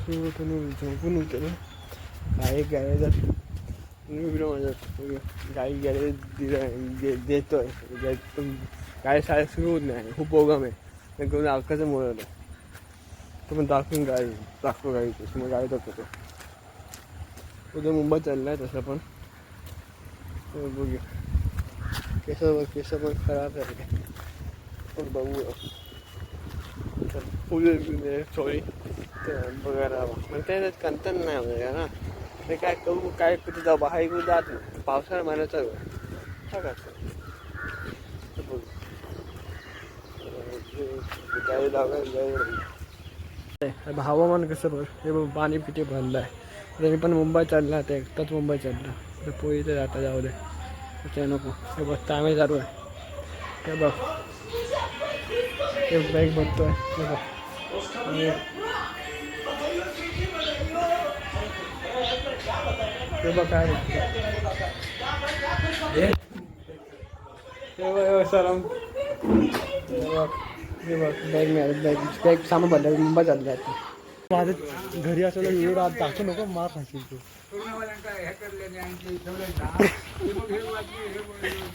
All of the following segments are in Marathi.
तुम्ही झोपून उठलो गाई गॅरेजात व्हिडिओ माझ्या गाई गॅरेज देतोय गाडी शाळेत सुरू होत नाही खूप प्रोग्राम आहे करून अवकाचं मुळवलं तो पण दाखवून गाडी दाखव गाडी तसं मग गाडी दाखवतो उद्या मुंबई चालला आहे तसं पण बघूया केस पण खराब आहे पण बघू फुल सॉरी बघायला मग त्याच्यात कंटन नाही वगैरे ना ते काय करू काय कुठे जाऊ बाहेर कुठे जात नाही पावसाळा महिना चालू आहे काय बघू गाडी लावायला हवामान कसं बघ हे पाणी पिटे भरलं आहे तरी पण मुंबई चालला आता एकटाच मुंबई चालला पोळी तर जाता जाऊ दे ते नको हे बघ तांबे चालू आहे हे बघ हे बॅग बनतोय हे बघ हे बघ काय सलाम हे बघ बॅग मिळाली बॅग सामान भरलं मुंबई चाललं आहे माझं घरी असलेला व्हिडिओ आज दाखवू नको मार खाशील तू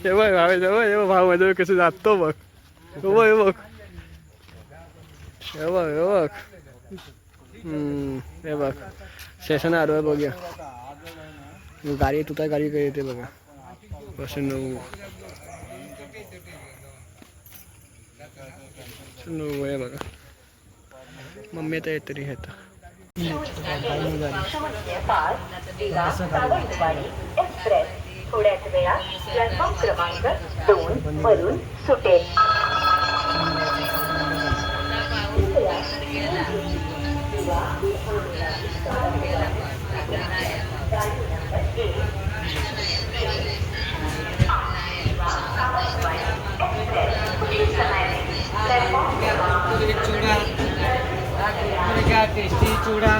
हे बघ हे भाव माझ्या कसं जातो बघ हे बघ हे बघ हे बघ हे बघ हे बघ स्टेशन आलो आहे बघूया गाडी तुझा गाडी काय येते बघा कसं नऊ आहे बघा मम्मी आता येत तरी येतं थोड्याच वेळा प्लॅटफॉर्म क्रमांक 2 वरून सुटेल टेस्टी चूड़ा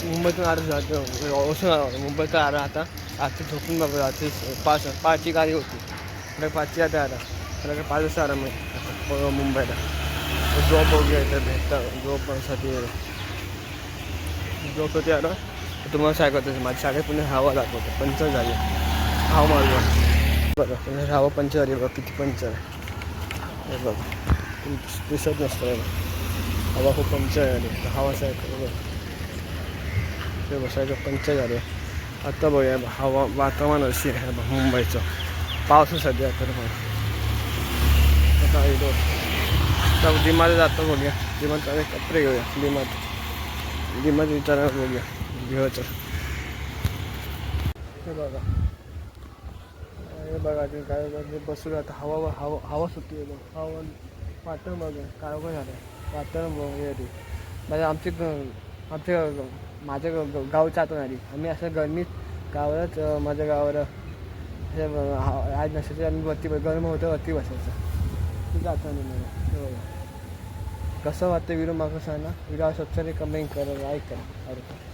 मुंबईतून आलं जातं मुंबईत आला आता रात्री झोपून बघ रात्री पाचची गाडी होती तर 5ची आता आला तर 5 वाजता आला मग मुंबईला जॉब वगैरे तर भेटतं जॉबसाठी जॉबसाठी आलं तुम्हाला सांगतो माझी शाळेत पुन्हा हवा दाखवतो पंचर झाली हवा मारलं बघा हवा पंचर झाली बघा किती पंचर आहे हे बघा दिसत नसतं हवा खूप पंचर झाली हवा सायकल ते बसायचं पंचर झाले आता बघूया हवा वातावरण अशी आहे मुंबईचं पाऊस सध्या तर आता येतो आता डिमार्ट जातो बघूया डिमार्ट कपडे घेऊया डिमार्ट विचारायला बघूया घेऊचं हे बघा ते काय बसून आता हवा सुट्टी येतो हवा वातावरण बघा काय काय झालं वातावरण बघूया ते म्हणजे माझ्या गावच्या आतून आली आम्ही असं गरमीत गावालाच माझ्या गावाला आज नसायचं आम्ही वरती गरम होतं वरती बसायचं जातो नाही मला कसं वाटतं व्हिडिओ मागं सांगा व्हिडिओ सबस्क्राईब कमेंट करा लाईक करा